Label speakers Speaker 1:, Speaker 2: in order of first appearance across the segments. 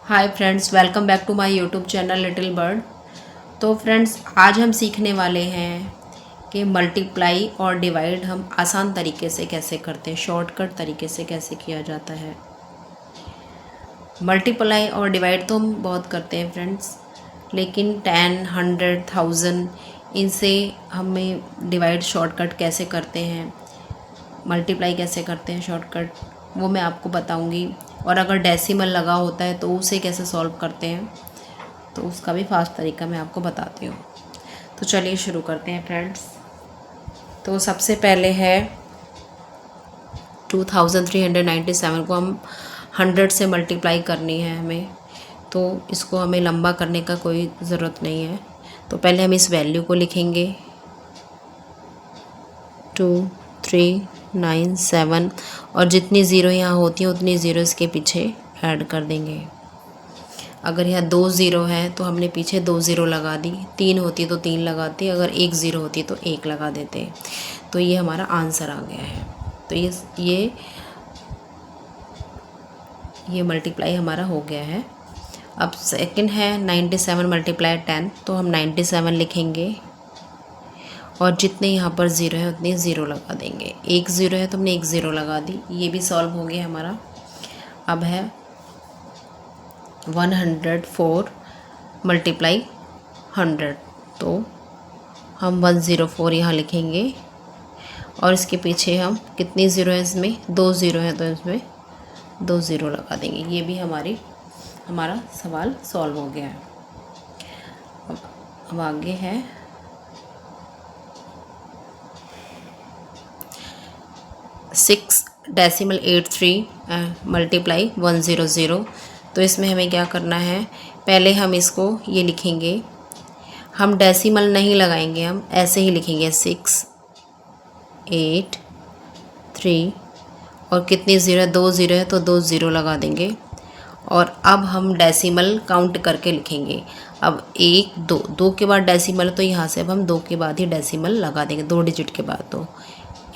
Speaker 1: Hi friends, welcome back to my YouTube channel little bird. तो friends, आज हम सीखने वाले हैं कि मल्टीप्लाई और डिवाइड हम आसान तरीके से कैसे करते हैं, शॉर्टकट तरीके से कैसे किया जाता है। मल्टीप्लाई और डिवाइड तो हम बहुत करते हैं फ्रेंड्स, लेकिन 10, 100, 1000 इनसे हमें डिवाइड शॉर्टकट कैसे करते हैं, मल्टीप्लाई कैसे करते हैं शॉर्टकट, वो मैं आपको बताऊंगी। और अगर डेसिमल लगा होता है तो उसे कैसे सॉल्व करते हैं, तो उसका भी फास्ट तरीका मैं आपको बताती हूँ। तो चलिए शुरू करते हैं फ्रेंड्स। तो सबसे पहले है 2397 को हम 100 से मल्टीप्लाई करनी है हमें, तो इसको हमें लंबा करने का कोई ज़रूरत नहीं है। तो पहले हम इस वैल्यू को लिखेंगे 2397, और जितनी ज़ीरो यहाँ होती है उतनी ज़ीरो इसके पीछे ऐड कर देंगे। अगर यहाँ 2 ज़ीरो है तो हमने पीछे 2 ज़ीरो लगा दी, 3 होती तो 3 लगाते, अगर 1 ज़ीरो होती तो 1 लगा देते। तो ये हमारा आंसर आ गया है। तो ये मल्टीप्लाई हमारा हो गया है। अब सेकंड है 97 मल्टीप्लाई 10, तो हम 97 लिखेंगे और जितने यहाँ पर ज़ीरो है उतने ज़ीरो लगा देंगे। 1 ज़ीरो है तो हमने 1 ज़ीरो लगा दी, ये भी सॉल्व हो गया हमारा। अब है 104 मल्टीप्लाई 100, तो हम 104 यहाँ लिखेंगे और इसके पीछे हम कितनी ज़ीरो है, इसमें 2 ज़ीरो है तो इसमें 2 ज़ीरो लगा देंगे। ये भी हमारा सवाल सॉल्व हो गया है। अब आगे है 6.83 मल्टीप्लाई 100। तो इसमें हमें क्या करना है, पहले हम इसको ये लिखेंगे, हम डेसिमल नहीं लगाएंगे, हम ऐसे ही लिखेंगे 6, 8, 3, और कितनी ज़ीरो है, 2 ज़ीरो है तो 2 ज़ीरो लगा देंगे। और अब हम डेसिमल काउंट करके लिखेंगे। अब 1, 2, 2 के बाद डेसिमल, तो यहाँ से अब हम 2 के बाद ही डेसिमल लगा देंगे, 2 डिजिट के बाद। तो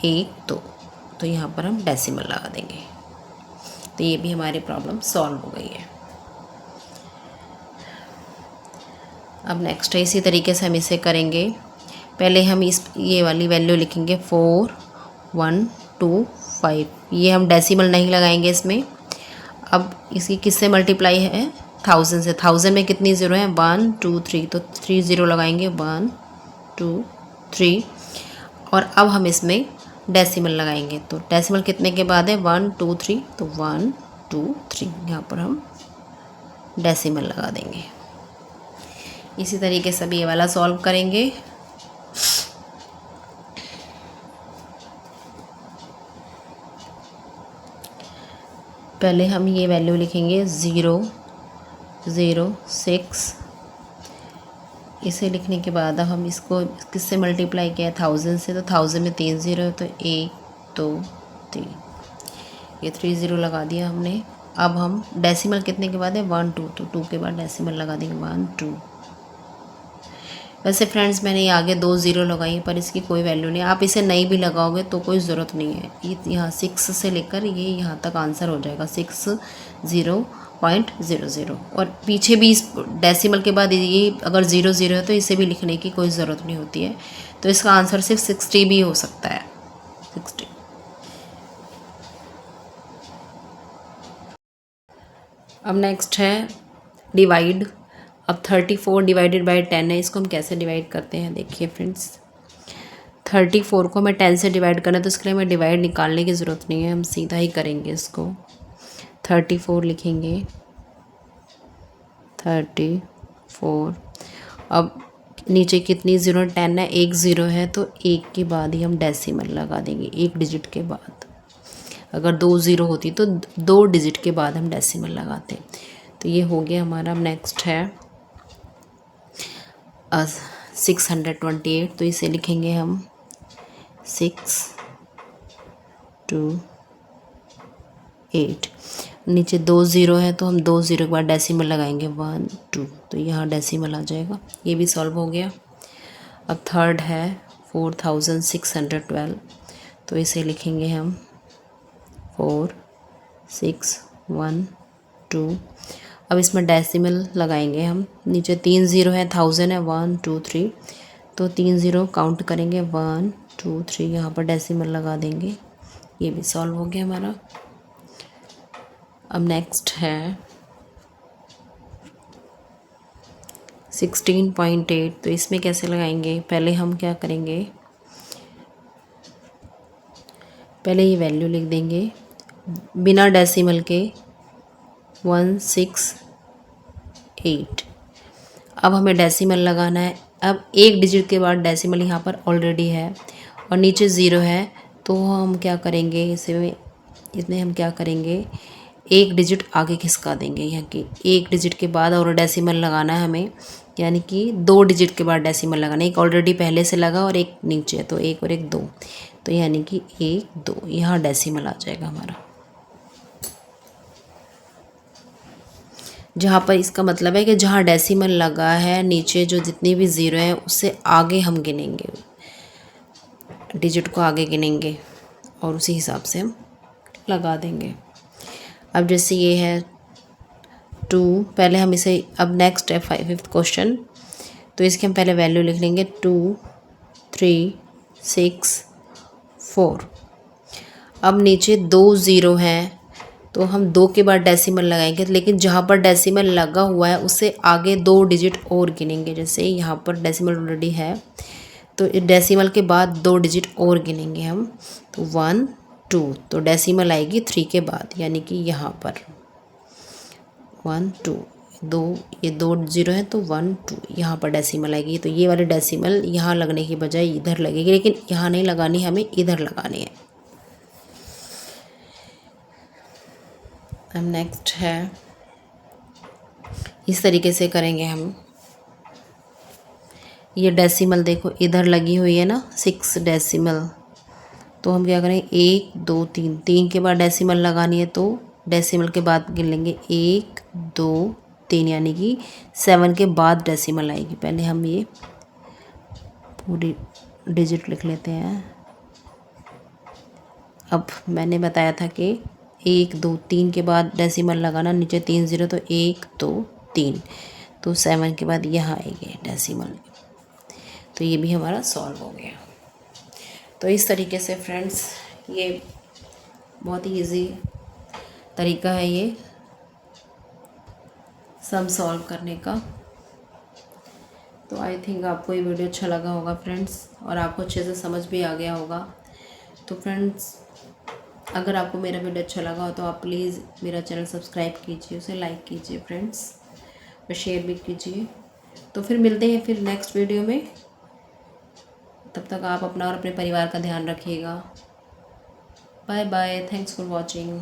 Speaker 1: 1, 2, तो यहाँ पर हम डेसिमल लगा देंगे। तो ये भी हमारी प्रॉब्लम सॉल्व हो गई है। अब नेक्स्ट है, इसी तरीके से हम इसे करेंगे। पहले हम ये वाली वैल्यू लिखेंगे 4125, ये हम डेसिमल नहीं लगाएंगे इसमें। अब इसकी किससे मल्टीप्लाई है, 1000 से। 1000 में कितनी ज़ीरो है, 1, 2, 3, तो 3 ज़ीरो लगाएंगे, 1, 2, 3। और अब हम इसमें डेसिमल लगाएंगे, तो डेसिमल कितने के बाद है, 1, 2, 3, तो 1, 2, 3 यहाँ पर हम डेसिमल लगा देंगे। इसी तरीके से भी ये वाला सॉल्व करेंगे। पहले हम ये वैल्यू लिखेंगे 006। इसे लिखने के बाद अब हम इसको किससे मल्टीप्लाई किया है, 1000 से। तो 1000 में 3 ज़ीरो है तो 1, 2, 3, ये 3 ज़ीरो लगा दिया हमने। अब हम डेसिमल कितने के बाद है, 1, 2, तो 2 के बाद डेसिमल लगा देंगे, 1, 2। वैसे फ्रेंड्स, मैंने ये आगे 2 ज़ीरो लगाई, पर इसकी कोई वैल्यू नहीं। आप इसे नहीं भी लगाओगे तो कोई ज़रूरत नहीं है, ये यहाँ 6 से लेकर ये यहाँ तक आंसर हो जाएगा, 60.00। और पीछे भी इस डेसिमल के बाद ये अगर 0 ज़ीरो है तो इसे भी लिखने की कोई ज़रूरत नहीं होती है। तो इसका आंसर सिर्फ 60 भी हो सकता है, 60। अब नेक्स्ट है डिवाइड। अब 34 डिवाइडेड बाई 10 है, इसको हम कैसे डिवाइड करते हैं, देखिए फ्रेंड्स। 34 को हमें 10 से डिवाइड करना है, तो इसके लिए हमें डिवाइड निकालने की ज़रूरत नहीं है, हम सीधा ही करेंगे इसको। 34 लिखेंगे, 34। अब नीचे कितनी ज़ीरो, 10 है, 1 ज़ीरो है तो 1 के बाद ही हम डेसिमल लगा देंगे, 1 डिजिट के बाद। अगर 2 ज़ीरो होती तो 2 डिजिट के बाद हम डेसिमल लगाते। तो ये हो गया हमारा। नेक्स्ट है 628, तो इसे लिखेंगे हम 6, 2, 8। नीचे 2 ज़ीरो है तो हम 2 ज़ीरो के बाद डेसिमल लगाएंगे, 1, 2, तो यहाँ डेसिमल आ जाएगा। ये भी सॉल्व हो गया। अब थर्ड है 4612, तो इसे लिखेंगे हम 4, 6, 1, 2, अब इसमें डेसिमल लगाएंगे हम। नीचे 3 ज़ीरो है, 1000 है, 1 2 3, तो 3 ज़ीरो काउंट करेंगे, 1 2 3, यहाँ पर डेसिमल लगा देंगे। ये भी सॉल्व हो गया हमारा। अब नेक्स्ट है 16.8, तो इसमें कैसे लगाएंगे? पहले हम क्या करेंगे, पहले ये वैल्यू लिख देंगे बिना डेसिमल के 168। अब हमें डेसिमल लगाना है। अब एक डिजिट के बाद डेसिमल यहाँ पर ऑलरेडी है और नीचे ज़ीरो है, तो हम क्या करेंगे, इसमें हम क्या करेंगे, एक डिजिट आगे खिसका देंगे। यहाँ की एक डिजिट के बाद और डेसिमल लगाना है हमें, यानी कि 2 डिजिट के बाद डेसिमल लगाना है। एक ऑलरेडी पहले से लगा और एक नीचे, तो 1 और 1 2, तो यानी कि 1 2, यहाँ डेसिमल आ जाएगा हमारा। जहाँ पर इसका मतलब है कि जहाँ डेसिमल लगा है नीचे जो जितनी भी ज़ीरो है उससे आगे हम गिनेंगे, डिजिट को आगे गिनेंगे और उसी हिसाब से हम लगा देंगे। अब जैसे ये है 2, पहले हम इसे, अब नेक्स्ट है 5th क्वेश्चन, तो इसके हम पहले वैल्यू लिख लेंगे 2 3 6 4। अब नीचे 2 ज़ीरो हैं, तो हम 2 के बाद डेसिमल लगाएंगे, लेकिन जहाँ पर डेसिमल लगा हुआ है उससे आगे 2 डिजिट और गिनेंगे। जैसे यहाँ पर डेसिमल ऑलरेडी है, तो डेसिमल के बाद 2 डिजिट और गिनेंगे हम, तो 1 2, तो डेसिमल आएगी 3 के बाद, यानी कि यहाँ पर 1 2 2, ये 2 ज़ीरो है तो 1 2, यहाँ पर डेसिमल आएगी। तो ये वाली डेसिमल यहाँ लगने की बजाय इधर लगेगी, लेकिन यहाँ नहीं लगानी, हमें इधर लगानी है। अब नेक्स्ट है, इस तरीके से करेंगे हम। ये डेसिमल देखो इधर लगी हुई है ना, 6 डेसिमल, तो हम क्या करें, 1 2 3, 3 के बाद डेसिमल लगानी है, तो डेसिमल के बाद गिन लेंगे 1 2 3, यानी कि 7 के बाद डेसिमल आएगी। पहले हम ये पूरी डिजिट लिख लेते हैं। अब मैंने बताया था कि 1 2 3 के बाद डेसिमल लगाना, नीचे 3 ज़ीरो, तो 1 2 3, तो 7 के बाद यहाँ आएगी डेसिमल। तो ये भी हमारा सॉल्व हो गया। तो इस तरीके से फ्रेंड्स, ये बहुत ही इजी तरीका है ये सम सॉल्व करने का। तो आई थिंक आपको ये वीडियो अच्छा लगा होगा फ्रेंड्स, और आपको अच्छे से समझ भी आ गया होगा। तो फ्रेंड्स, अगर आपको मेरा वीडियो अच्छा लगा हो तो आप प्लीज़ मेरा चैनल सब्सक्राइब कीजिए, उसे लाइक कीजिए फ्रेंड्स, और शेयर भी कीजिए। तो फिर मिलते हैं फिर नेक्स्ट वीडियो में। तब तक आप अपना और अपने परिवार का ध्यान रखिएगा। Bye bye, thanks for watching.